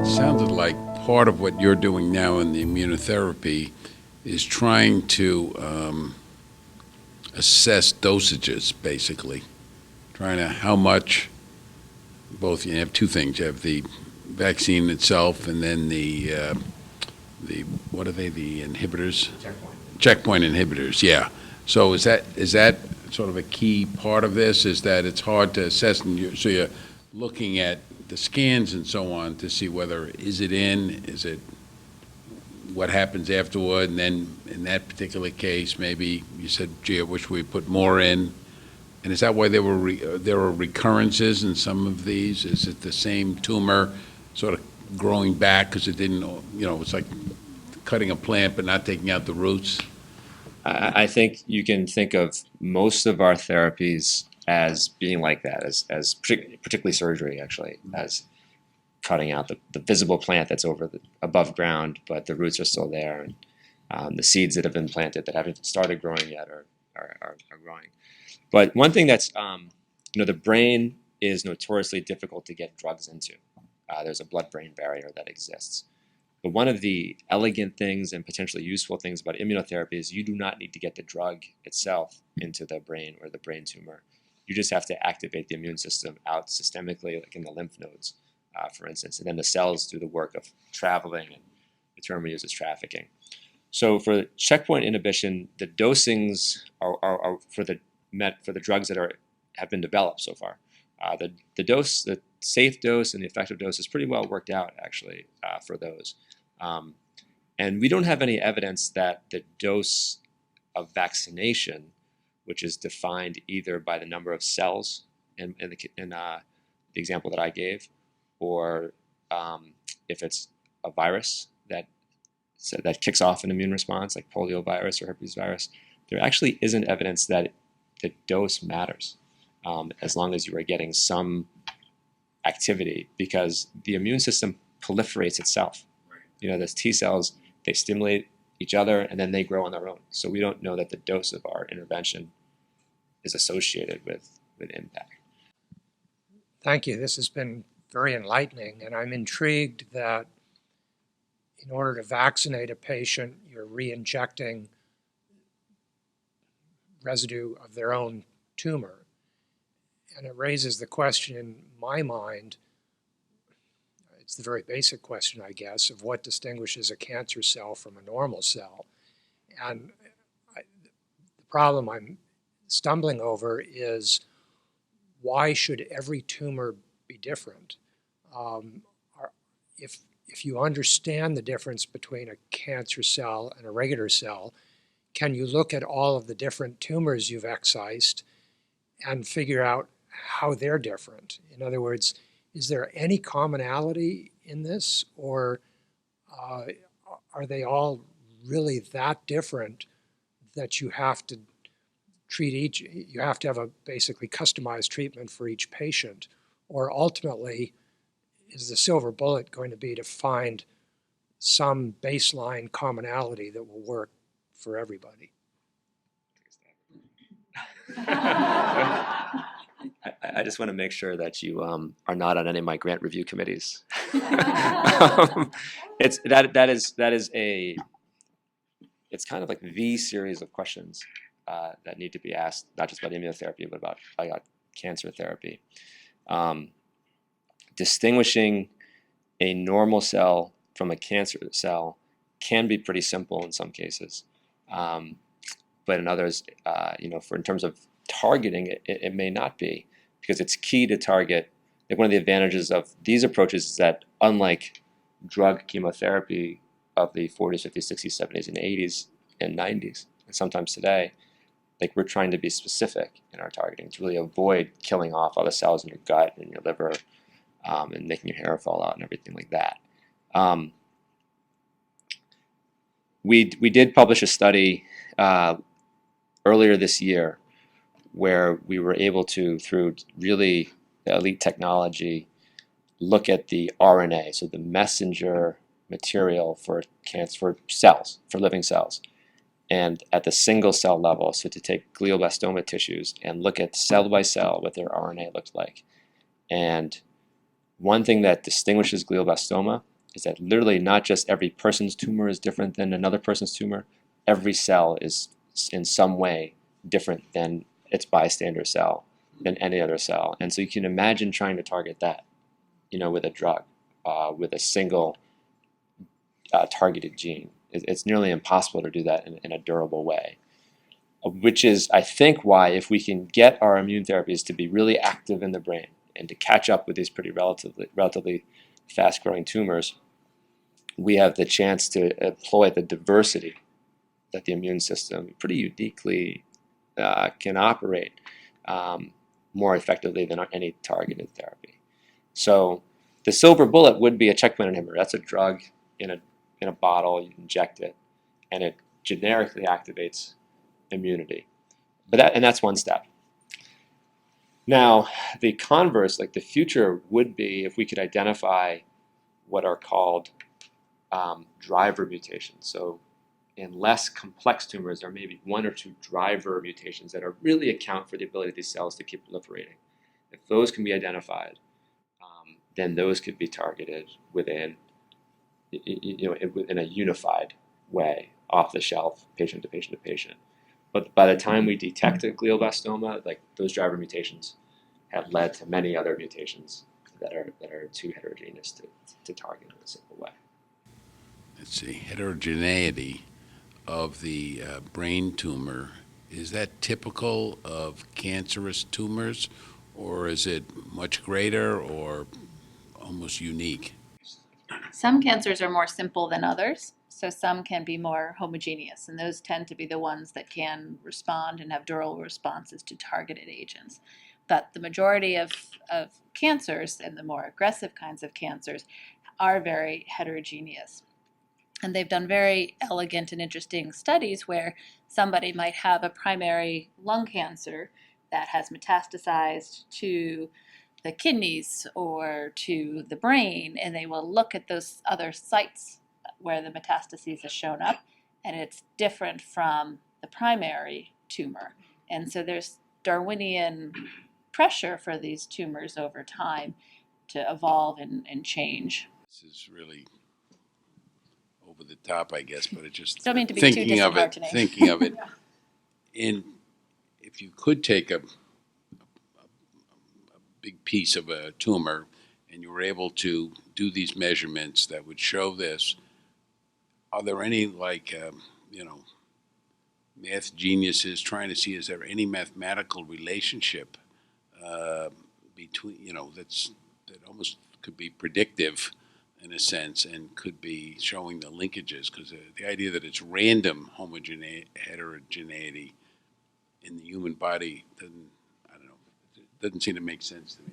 sounded like part of what you're doing now in the immunotherapy is trying to assess dosages, basically. Trying to how much, both, you have two things. You have the vaccine itself and then what are they, the inhibitors? Checkpoint inhibitors, yeah. So is that sort of a key part of this, is that it's hard to assess, and so you're looking at the scans and so on to see whether, is it what happens afterward, and then in that particular case, maybe you said, gee, I wish we put more in. And is that why there were recurrences in some of these? Is it the same tumor sort of growing back because it didn't, it's like cutting a plant but not taking out the roots? I think you can think of most of our therapies as being like that, as particularly surgery, actually, as cutting out the visible plant that's above ground, but the roots are still there, and the seeds that have been planted that haven't started growing yet are growing. But one thing that's, the brain is notoriously difficult to get drugs into. There's a blood-brain barrier that exists. But one of the elegant things and potentially useful things about immunotherapy is you do not need to get the drug itself into the brain or the brain tumor. You just have to activate the immune system out systemically, like in the lymph nodes, for instance. And then the cells do the work of traveling, and the term we use is trafficking. So for checkpoint inhibition, the dosings are for the drugs that have been developed so far. The dose, the safe dose and the effective dose is pretty well worked out, actually, for those. And we don't have any evidence that the dose of vaccination, which is defined either by the number of cells in the example that I gave, or if it's a virus that kicks off an immune response, like polio virus or herpes virus, there actually isn't evidence that the dose matters, as long as you are getting some activity, because the immune system proliferates itself. Those T cells, they stimulate each other and then they grow on their own. So we don't know that the dose of our intervention is associated with impact. Thank you. This has been very enlightening, and I'm intrigued that in order to vaccinate a patient, you're re-injecting residue of their own tumor. And it raises the question in my mind, it's the very basic question, I guess, of what distinguishes a cancer cell from a normal cell. And the problem I'm stumbling over is, why should every tumor be different? If you understand the difference between a cancer cell and a regular cell, can you look at all of the different tumors you've excised and figure out how they're different? In other words, is there any commonality in this, or are they all really that different that you have to treat you have to have a basically customized treatment for each patient? Or ultimately, is the silver bullet going to be to find some baseline commonality that will work for everybody? I just want to make sure that you are not on any of my grant review committees. It's kind of like the series of questions that need to be asked, not just about immunotherapy, but about cancer therapy. Distinguishing a normal cell from a cancer cell can be pretty simple in some cases, but in others, in terms of targeting it may not be, because it's key to target. Like, one of the advantages of these approaches is that, unlike drug chemotherapy of the 40s, 50s, 60s, 70s, and 80s and 90s, and sometimes today, like, we're trying to be specific in our targeting to really avoid killing off all the cells in your gut and your liver, and making your hair fall out and everything like that. We did publish a study earlier this year where we were able to, through really elite technology, look at the RNA, so the messenger material for cancer, for cells, for living cells, and at the single cell level, so to take glioblastoma tissues and look at cell by cell what their RNA looks like. And one thing that distinguishes glioblastoma is that literally not just every person's tumor is different than another person's tumor, every cell is in some way different than its bystander cell, than any other cell. And so you can imagine trying to target that, with a drug, with a single targeted gene. It's nearly impossible to do that in a durable way, which is, I think, why if we can get our immune therapies to be really active in the brain and to catch up with these pretty relatively fast-growing tumors, we have the chance to employ the diversity that the immune system pretty uniquely can operate more effectively than any targeted therapy. So the silver bullet would be a checkpoint inhibitor. That's a drug in a bottle. You inject it, and it generically activates immunity. And that's one step. Now, the converse, like the future, would be if we could identify what are called driver mutations. So in less complex tumors, there may be one or two driver mutations that are really account for the ability of these cells to keep proliferating. If those can be identified, then those could be targeted within a unified way, off the shelf, patient to patient to patient. But by the time we detect a glioblastoma, like those driver mutations have led to many other mutations that are too heterogeneous to target in a simple way. Let's see, heterogeneity of the brain tumor, is that typical of cancerous tumors, or is it much greater or almost unique? Some cancers are more simple than others, so some can be more homogeneous, and those tend to be the ones that can respond and have durable responses to targeted agents. But the majority of cancers, and the more aggressive kinds of cancers, are very heterogeneous. And they've done very elegant and interesting studies where somebody might have a primary lung cancer that has metastasized to the kidneys or to the brain, and they will look at those other sites where the metastases have shown up, and it's different from the primary tumor. And so there's Darwinian pressure for these tumors over time to evolve and change. This is really over the top, I guess, but it just Don't mean to be too disheartening. Thinking of it, if you could take a big piece of a tumor and you were able to do these measurements that would show this, are there any math geniuses trying to see, is there any mathematical relationship between, that almost could be predictive in a sense and could be showing the linkages? Because the idea that it's random heterogeneity in the human body doesn't seem to make sense to me.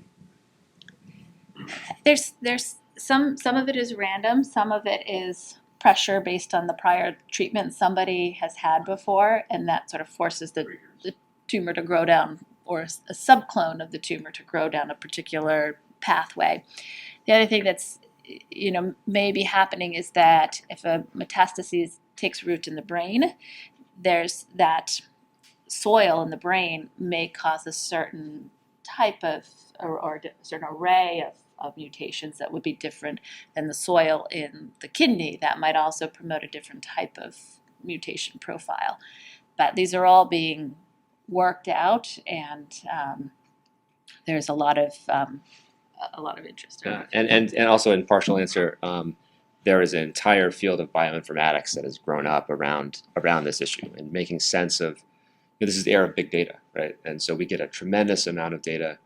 There's some of it is random, some of it is pressure based on the prior treatment somebody has had before, and that sort of forces the tumor to grow down, or a subclone of the tumor to grow down a particular pathway. The other thing that's may be happening is that if a metastasis takes root in the brain, there's that soil in the brain may cause a certain type of or a certain array of mutations that would be different than the soil in the kidney. That might also promote a different type of mutation profile. But these are all being worked out, and there's a lot of interest. And also, in partial answer, there is an entire field of bioinformatics that has grown up around this issue and making sense of. This is the era of big data, right? And so we get a tremendous amount of data,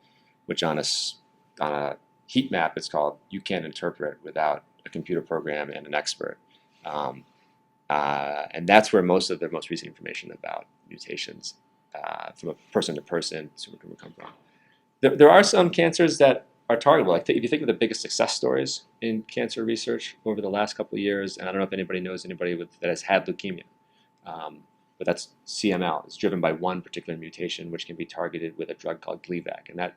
which on a heat map, it's called, you can't interpret without a computer program and an expert. And that's where most of the most recent information about mutations from a person to person tumor come from. There are some cancers that are targetable. Like if you think of the biggest success stories in cancer research over the last couple of years, and I don't know if anybody knows anybody that has had leukemia, but that's CML. It's driven by one particular mutation, which can be targeted with a drug called Gleevec, and that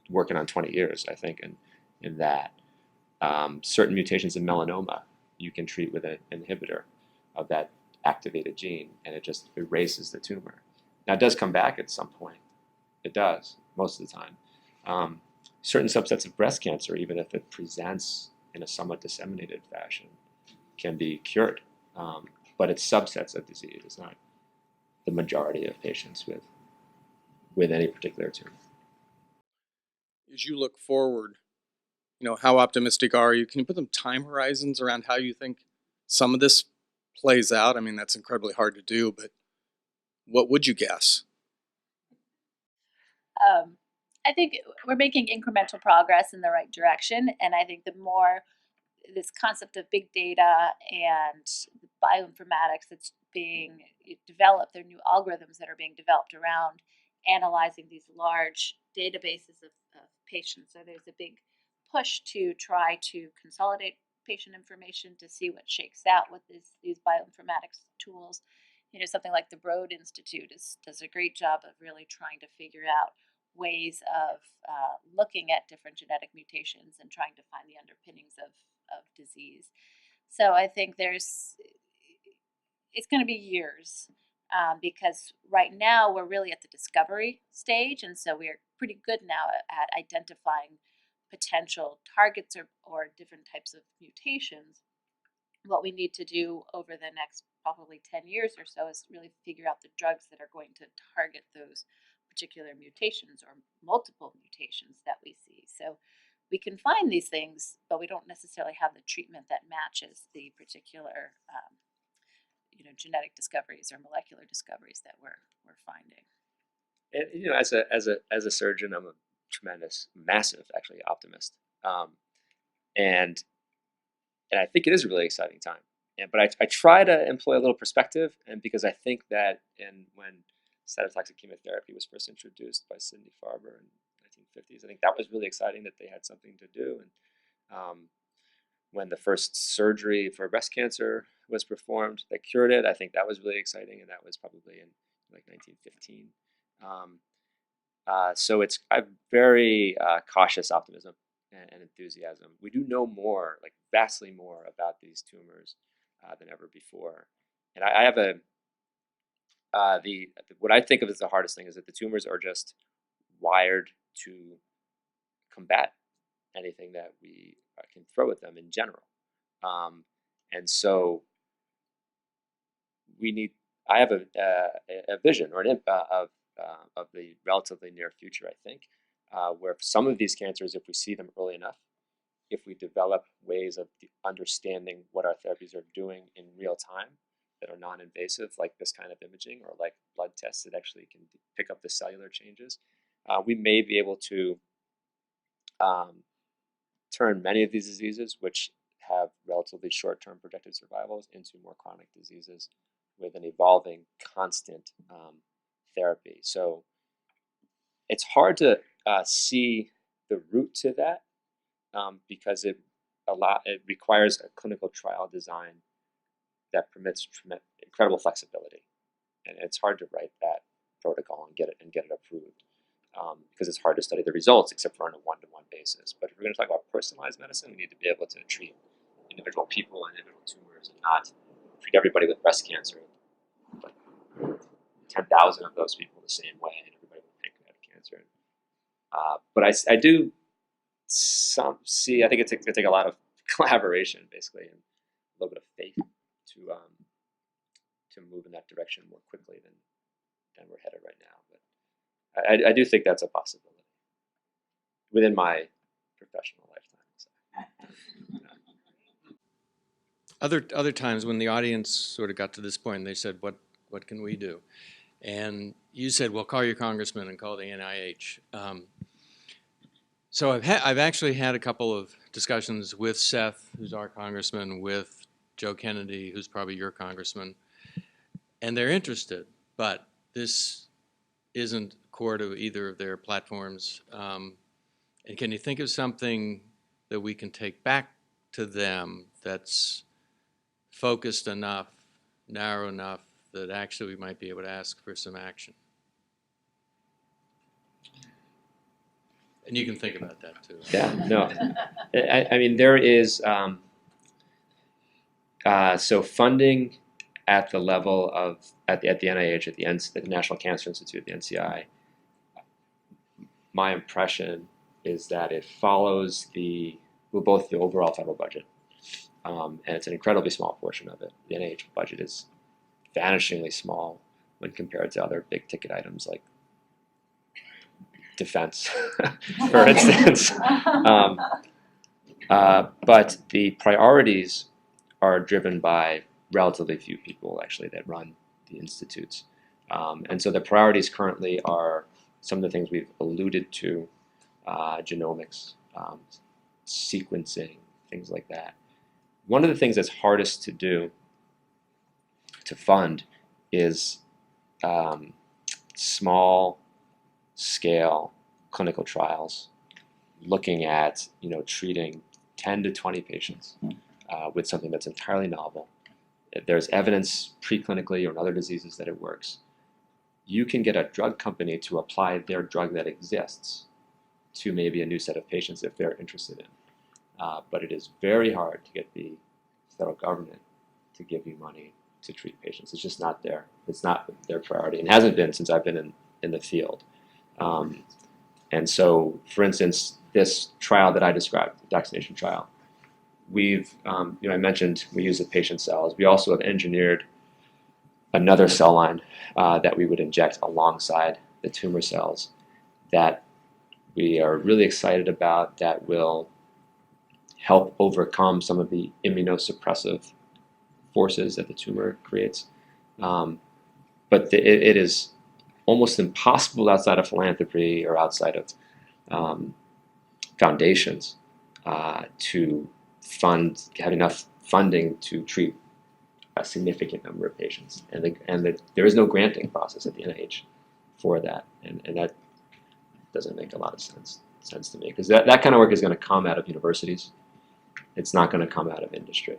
working on 20 years, I think, in that. Certain mutations in melanoma you can treat with an inhibitor of that activated gene, and it just erases the tumor. Now, it does come back at some point. It does, most of the time. Certain subsets of breast cancer, even if it presents in a somewhat disseminated fashion can be cured. But it's subsets of disease. It's not the majority of patients with any particular tumor. As you look forward, how optimistic are you? Can you put some time horizons around how you think some of this plays out? I mean, that's incredibly hard to do, but what would you guess? I think we're making incremental progress in the right direction, and I think the more this concept of big data and bioinformatics that's being developed, there are new algorithms that are being developed around analyzing these large databases of patients. So there's a big push to try to consolidate patient information to see what shakes out with these bioinformatics tools. Something like the Broad Institute does a great job of really trying to figure out ways of looking at different genetic mutations and trying to find the underpinnings of disease. So I think it's going to be years because right now we're really at the discovery stage, and so we're pretty good now at identifying potential targets or different types of mutations. What we need to do over the next probably 10 years or so is really figure out the drugs that are going to target those particular mutations or multiple mutations that we see. So we can find these things, but we don't necessarily have the treatment that matches the particular genetic discoveries or molecular discoveries that we're finding. And as a surgeon, I'm a tremendous, massive, actually, optimist, and I think it is a really exciting time. But I try to employ a little perspective, and because I think that when cytotoxic chemotherapy was first introduced by Sidney Farber in the 1950s, I think that was really exciting that they had something to do. And when the first surgery for breast cancer was performed that cured it, I think that was really exciting, and that was probably in like 1915. So it's a very cautious optimism and enthusiasm. We do know more, like vastly more, about these tumors than ever before. And I have what I think of as the hardest thing is that the tumors are just wired to combat anything that we can throw at them in general. And so I have a vision or of the relatively near future, I think, where some of these cancers, if we see them early enough, if we develop ways of understanding what our therapies are doing in real time that are non-invasive, like this kind of imaging or like blood tests that actually can pick up the cellular changes, we may be able to turn many of these diseases, which have relatively short-term projected survivals, into more chronic diseases with an evolving, constant therapy. So it's hard to see the route to that because it requires a clinical trial design that permits incredible flexibility, and it's hard to write that protocol and get it approved because it's hard to study the results except for on a one-to-one basis. But if we're going to talk about personalized medicine, we need to be able to treat individual people and individual tumors and not treat everybody with breast cancer, but 10,000 of those people the same way, and everybody with pancreatic cancer. But I do see. I think it's going to take a lot of collaboration, basically, and a little bit of faith to move in that direction more quickly than we're headed right now. But I do think that's a possibility within my professional lifetime. So. Other times when the audience sort of got to this point, they said, "What can we do?" And you said, "Well, call your congressman and call the NIH." So I've actually had a couple of discussions with Seth, who's our congressman, with Joe Kennedy, who's probably your congressman, and they're interested, but this isn't core to either of their platforms. And can you think of something that we can take back to them that's focused enough, narrow enough, that actually we might be able to ask for some action? And you can think about that too. Yeah, no. I mean, there is so funding at the level of at the NIH, at the National Cancer Institute, the NCI. My impression is that it follows the with both the overall federal budget, and it's an incredibly small portion of it. The NIH budget is vanishingly small when compared to other big ticket items like defense, for instance. But the priorities are driven by relatively few people actually that run the institutes. And so the priorities currently are some of the things we've alluded to, genomics, sequencing, things like that. One of the things that's hardest to do, to fund, is small scale clinical trials looking at, treating 10 to 20 patients with something that's entirely novel. If there's evidence preclinically or in other diseases that it works, you can get a drug company to apply their drug that exists to maybe a new set of patients if they're interested in. But it is very hard to get the federal government to give you money to treat patients. It's just not there. It's not their priority, and hasn't been since I've been in the field. And so, for instance, this trial that I described, the vaccination trial, we've, I mentioned we use the patient cells. We also have engineered another cell line that we would inject alongside the tumor cells that we are really excited about, that will help overcome some of the immunosuppressive forces that the tumor creates. But it is almost impossible outside of philanthropy or outside of foundations to have enough funding to treat a significant number of patients. And there is no granting process at the NIH for that. And that doesn't make a lot of sense to me, because that kind of work is going to come out of universities. It's not going to come out of industry.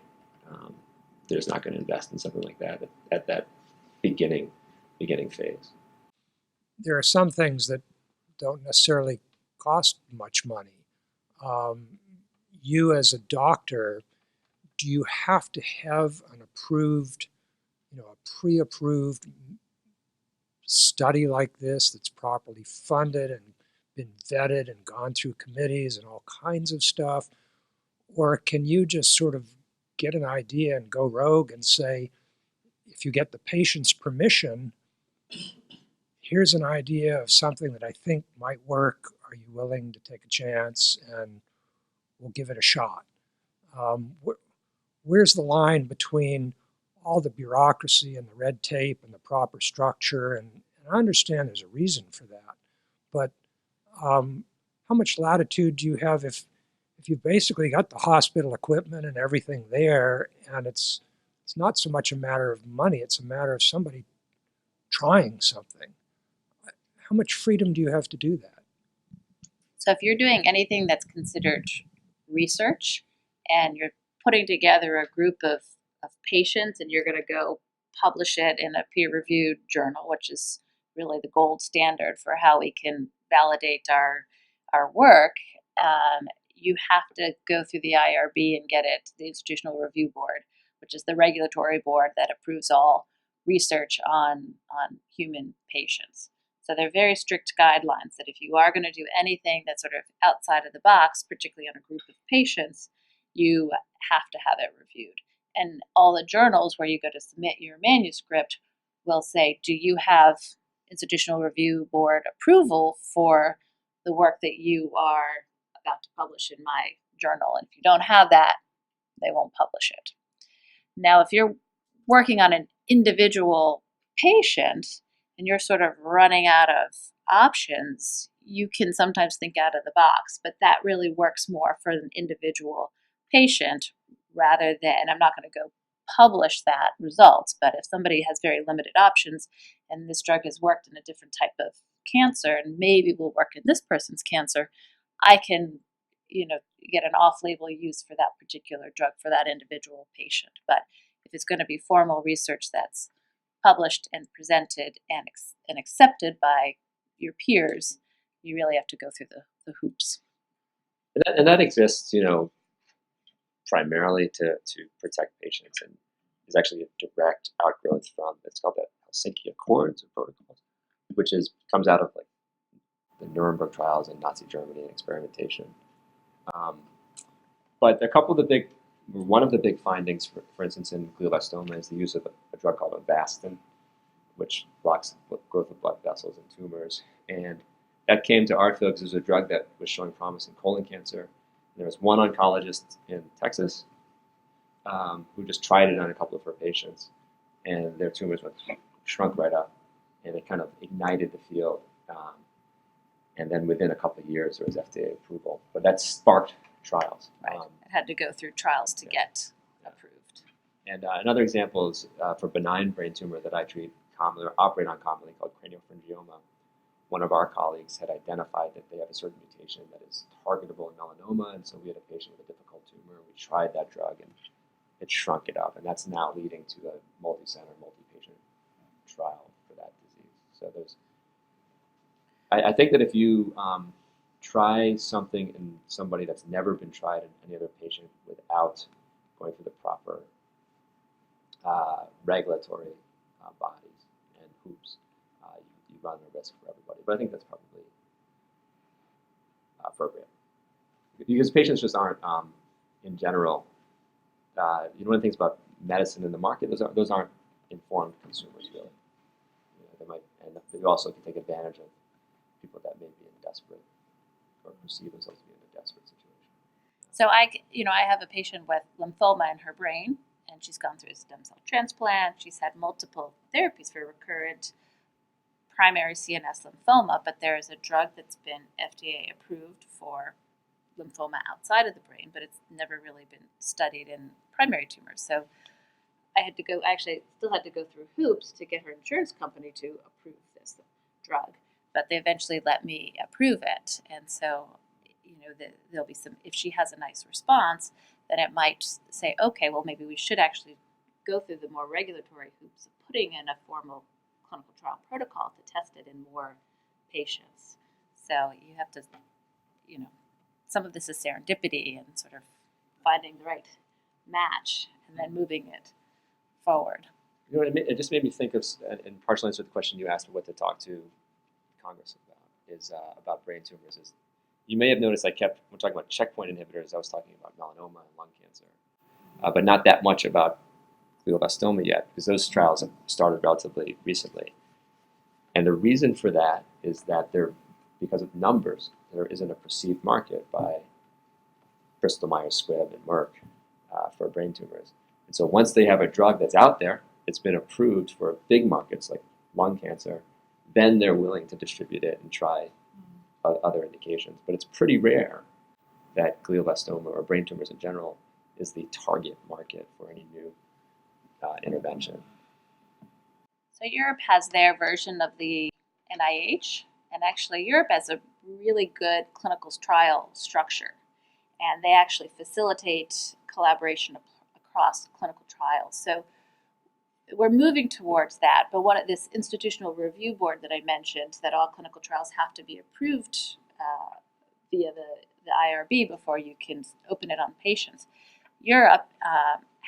They're just not going to invest in something like that at that beginning phase. There are some things that don't necessarily cost much money. You as a doctor, do you have to have an approved, a pre-approved study like this that's properly funded and been vetted and gone through committees and all kinds of stuff? Or can you just sort of get an idea and go rogue and say, if you get the patient's permission, here's an idea of something that I think might work. Are you willing to take a chance? And we'll give it a shot. Where's the line between all the bureaucracy and the red tape and the proper structure? And I understand there's a reason for that. But how much latitude do you have if you've basically got the hospital equipment and everything there, and it's not so much a matter of money, it's a matter of somebody trying something? How much freedom do you have to do that? So if you're doing anything that's considered research and you're putting together a group of patients and you're going to go publish it in a peer-reviewed journal, which is really the gold standard for how we can validate our work, you have to go through the IRB and get it to the Institutional Review Board, which is the regulatory board that approves all research on human patients. So they're very strict guidelines that if you are going to do anything that's sort of outside of the box, particularly on a group of patients, you have to have it reviewed. And all the journals where you go to submit your manuscript will say, do you have Institutional Review Board approval for the work that you are about to publish in my journal? And if you don't have that, they won't publish it. Now, if you're working on an individual patient and you're sort of running out of options, you can sometimes think out of the box, but that really works more for an individual patient rather than, I'm not going to go publish that results, but if somebody has very limited options and this drug has worked in a different type of cancer and maybe will work in this person's cancer, I can, get an off-label use for that particular drug for that individual patient. But if it's going to be formal research that's published and presented and accepted by your peers, you really have to go through the hoops. And that exists, primarily to protect patients, and is actually a direct outgrowth from, it's called the Helsinki Accords or protocols, which comes out of like the Nuremberg trials in Nazi Germany and experimentation. But one of the big findings, for instance, in glioblastoma is the use of a drug called Avastin, which blocks the growth of blood vessels in tumors. And that came to our field because it was a drug that was showing promise in colon cancer. And there was one oncologist in Texas who just tried it on a couple of her patients, and their tumors shrunk right up, and it kind of ignited the field. And then within a couple of years, there was FDA approval. But that sparked trials. Right. It had to go through trials to get approved. And another example is for benign brain tumor that I treat commonly or operate on commonly called craniopharyngioma. One of our colleagues had identified that they have a certain mutation that is targetable in melanoma, and so we had a patient with a difficult tumor. We tried that drug, and it shrunk it up, and that's now leading to a multi-center, multi-patient trial for that disease. So I think that if you try something in somebody that's never been tried in any other patient without going through the proper regulatory bodies and hoops, you run the risk for everybody. But I think that's probably appropriate. Because patients just aren't, in general, one of the things about medicine in the market, those aren't informed consumers, really. They might end up, they also can take advantage of people that may be in desperate or perceive themselves to be in a desperate situation. So I have a patient with lymphoma in her brain, and she's gone through a stem cell transplant. She's had multiple therapies for recurrent primary CNS lymphoma, but there is a drug that's been FDA approved for lymphoma outside of the brain, but it's never really been studied in primary tumors. So I still had to go through hoops to get her insurance company to approve this drug, but they eventually let me approve it. And so, there'll be if she has a nice response, then it might say, okay, well, maybe we should actually go through the more regulatory hoops of putting in a formal clinical trial protocol to test it in more patients. So you have to, some of this is serendipity and sort of finding the right match and then moving it forward. It just made me think of, and partially answer the question you asked of what to talk to Congress about, is about brain tumors. Is you may have noticed we're talking about checkpoint inhibitors. I was talking about melanoma and lung cancer, but not that much about glioblastoma yet, because those trials have started relatively recently. And the reason for that is that because of numbers, there isn't a perceived market by Bristol Myers Squibb and Merck for brain tumors. And so once they have a drug that's out there, it's been approved for big markets like lung cancer, then they're willing to distribute it and try other indications. But it's pretty rare that glioblastoma or brain tumors in general is the target market for any new intervention. So Europe has their version of the NIH, and actually Europe has a really good clinical trial structure, and they actually facilitate collaboration across clinical trials. So we're moving towards that, but this institutional review board that I mentioned, that all clinical trials have to be approved via the IRB before you can open it on patients. Europe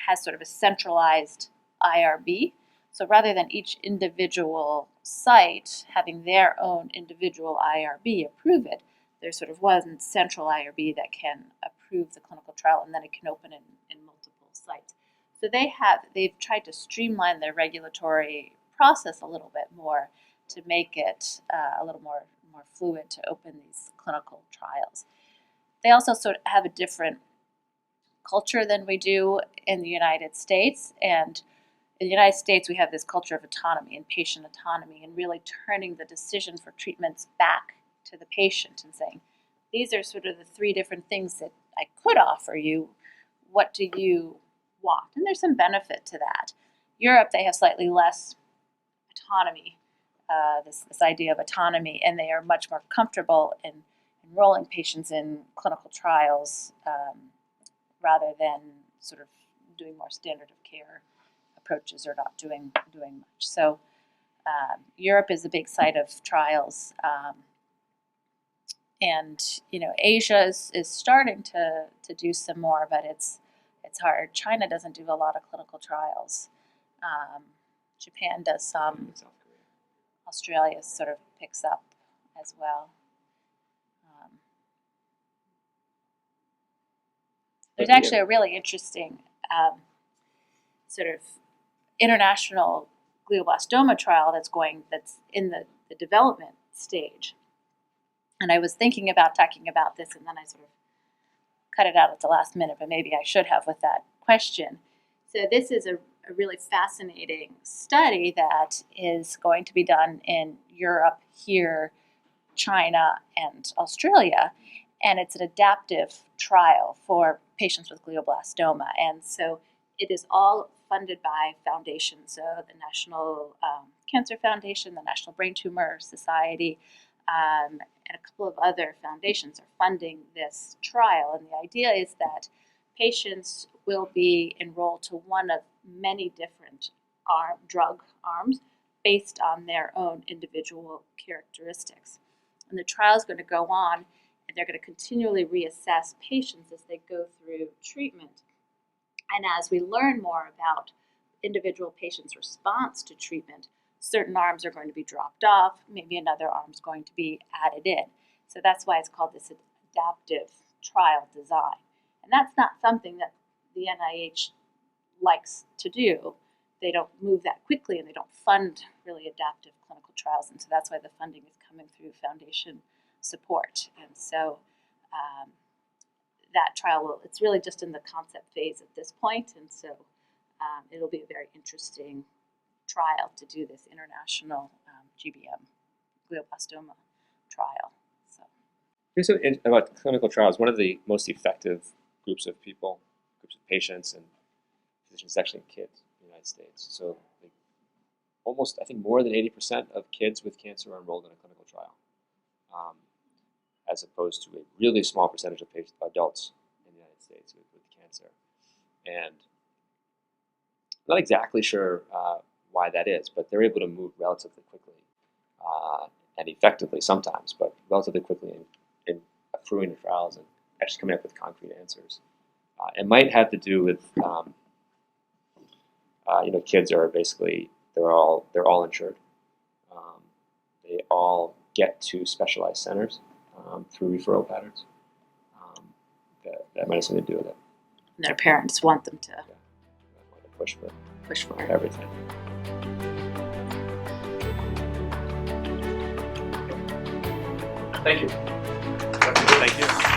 has sort of a centralized IRB. So rather than each individual site having their own individual IRB approve it, there's sort of one central IRB that can approve the clinical trial, and then it can open in multiple sites. So they've tried to streamline their regulatory process a little bit more to make it a little more fluid to open these clinical trials. They also sort of have a different culture than we do in the United States. And in the United States, we have this culture of autonomy and patient autonomy, and really turning the decision for treatments back to the patient and saying, these are sort of the three different things that I could offer you. What do you want? And there's some benefit to that. Europe, they have slightly less autonomy, this idea of autonomy, and they are much more comfortable in enrolling patients in clinical trials rather than sort of doing more standard of care approaches or not doing much. So Europe is a big site of trials, and Asia is starting to do some more, but it's hard. China doesn't do a lot of clinical trials. Japan does some. South Korea. Australia sort of picks up as well. There's actually a really interesting sort of international glioblastoma trial that's in the development stage. And I was thinking about talking about this, and then I sort of cut it out at the last minute, but maybe I should have with that question. So this is a really fascinating study that is going to be done in Europe, here, China, and Australia. And it's an adaptive trial for patients with glioblastoma. And so it is all funded by foundations. So the National Cancer Foundation, the National Brain Tumor Society, and a couple of other foundations are funding this trial. And the idea is that patients will be enrolled to one of many different drug arms based on their own individual characteristics. And the trial is going to go on, and they're going to continually reassess patients as they go through treatment. And as we learn more about individual patients' response to treatment, certain arms are going to be dropped off, maybe another arm is going to be added in. So that's why it's called this adaptive trial design. And that's not something that the NIH likes to do. They don't move that quickly, and they don't fund really adaptive clinical trials. And so that's why the funding is coming through foundation support. And so that trial it's really just in the concept phase at this point. And so it'll be a very interesting trial to do this international GBM glioblastoma trial. So about clinical trials, one of the most effective groups of patients and physicians is actually kids in the United States. So almost, I think more than 80% of kids with cancer are enrolled in a clinical trial, as opposed to a really small percentage of adults in the United States with cancer. And I'm not exactly sure why that is, but they're able to move relatively quickly and effectively sometimes, but relatively quickly in accruing the trials and actually coming up with concrete answers. It might have to do with kids are basically they're all insured. They all get to specialized centers through referral patterns. That might have something to do with it. And their parents want them to Push for it. everything. Thank you. Thank you.